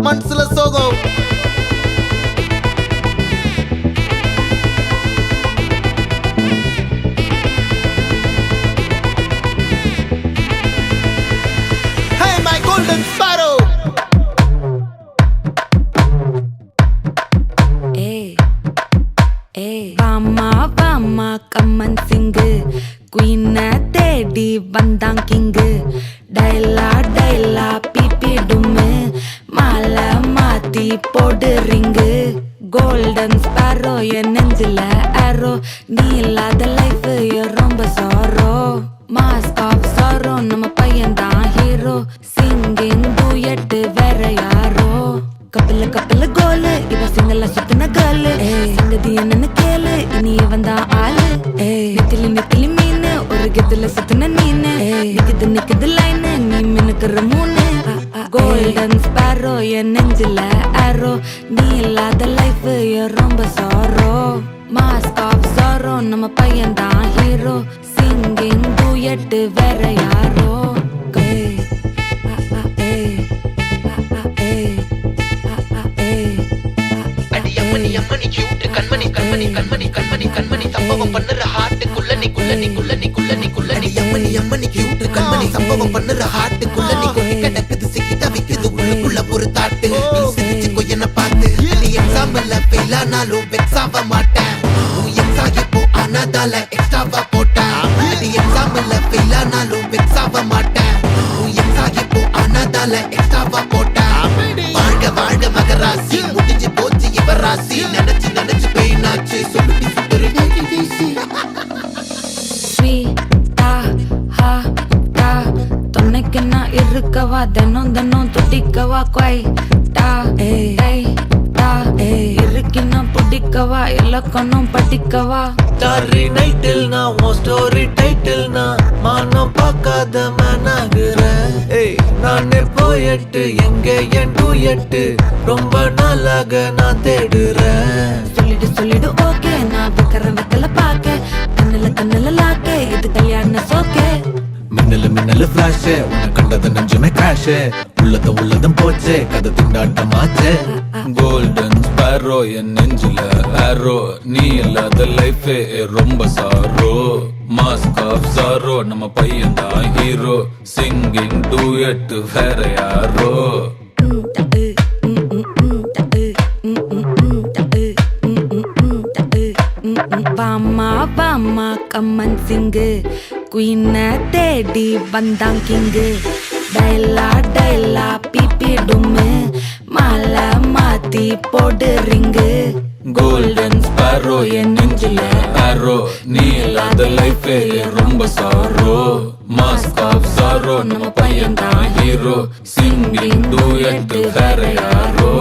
மனசுல சோகம். Hey my golden sparrow. வாமா கம்மன் சிங்கு குயின தேடி வந்தான் கிங்கு டைலா பிபி டும்மு மாலை மாத்தி போடு ரிங்கு கோல்டன் ஸ்பாரோ என் நெஞ்சில ஆரோ நீ இல்லாத லைஃப் ரொம்ப சாரோ மாஸ்க் ஆஃப் சாரோ நம்ம பையன் தான் ஹீரோ சிங்கிங் டூயட் வேற யாரோ கப்பல கோலு இவ சிங்கல்ல சுத்தின கேளு சங்கதி என்னன்னு கேளு இனி வந்தா ஆளு நெத்திலி மீனு ஒரு கெத்துல சுத்தின நீனு நிக்குது லைனு நீ மினுக்குற மூணு கோல்டன் ஸ்பாரோ என் நெஞ்சில ஆரோ நீ இல்லாத லைஃப் ரொம்ப சாரோ மாஸ்க் ஆஃப் சாரோ நம்ம பையன் தான் ஹீரோ சிங்கிங் டூயட் வேற யாரோ அம்மணி கியூட் கண்மணி சம்பவம் பண்ணுற ஹார்ட்டுக்குள்ள நீ அம்மணி கியூட் கண்மணி சம்பவம் பண்ணுற ஹார்ட்டுக்குள்ள நீ கொட்டி கிடக்குது சிக்கி தவிக்குது உள்ளுக்குள்ள ஒரு தாட்டு நீ சிரிச்சுக்கோ என்ன பார்த்து நீ எக்ஸாம்ல ஃபெயில் ஆனாலும் வெக்ஸ் ஆக மாட்டேன் உன் எக்ஸா இப்போ ஆனதால எக்ஸ்ட்ராவா போட்டேன் நீ எக்ஸாம்ல ஃபெயில் ஆனாலும் வெக்ஸ் ஆக மாட்டேன் உன் எக்ஸா இப்போ ஆனதால எக்ஸ்ட்ராவா போட்டேன் வாழ்க மகராசி முடிஞ்சு போச்சு இவ ராசி நினைச்சு பெயினாச்சு சொல்லுடி சுத்தரு தொன்னைக்கு நான் இருக்கவா தினம் துடிக்கவா இருக்கினா பிடிக்கவா இலக்கணம் படிக்கவா ஸ்டாரி நைட்டில் நான் உன் ஸ்டோரி டைட்டில் நான் மானம் பார்க்காத மேனாகிறேன் நானே போயட்டு எங்க என் டூயட்டு ரொம்ப நாளாக நான் தேடுறேன் சொல்லிடு ஓகே நான் வைக்கல பாக்க கண்ணுல லாக்க இது கல்யாண சோக்கே மின்னல ஃபிளாஷ் உன்னை கண்டது நெஞ்சுமே கிராஷ் உள்ளதும் போச்சே கதை திண்டாட்டமாச்சே கோல்டன் ஸ்பாரோ என் நெஞ்சில ஆரோ நீ இல்லாத லைஃபே ரொம்ப சாரோ மாஸ்க் ஆஃப் சாரோ நம்ம பையன் தான் ஹீரோ சிங்கிங் டூயட் வேற யாரோ வாமா கம்மன் சிங்கு குயின தேடி வந்தான் கிங்கு டைலா பிபி டும்மு மாலை மாத்தி போடு ரிங்கு கோல்டன் ஸ்பாரோ என் நெஞ்சில ஆரோ நீ இல்லாத லைஃபே ரொம்ப சாரோ மாஸ்க் ஆஃப் சாரோ நம்ம பையன் தான் ஹீரோ சிங்கிங் டூயட் வேற யாரோ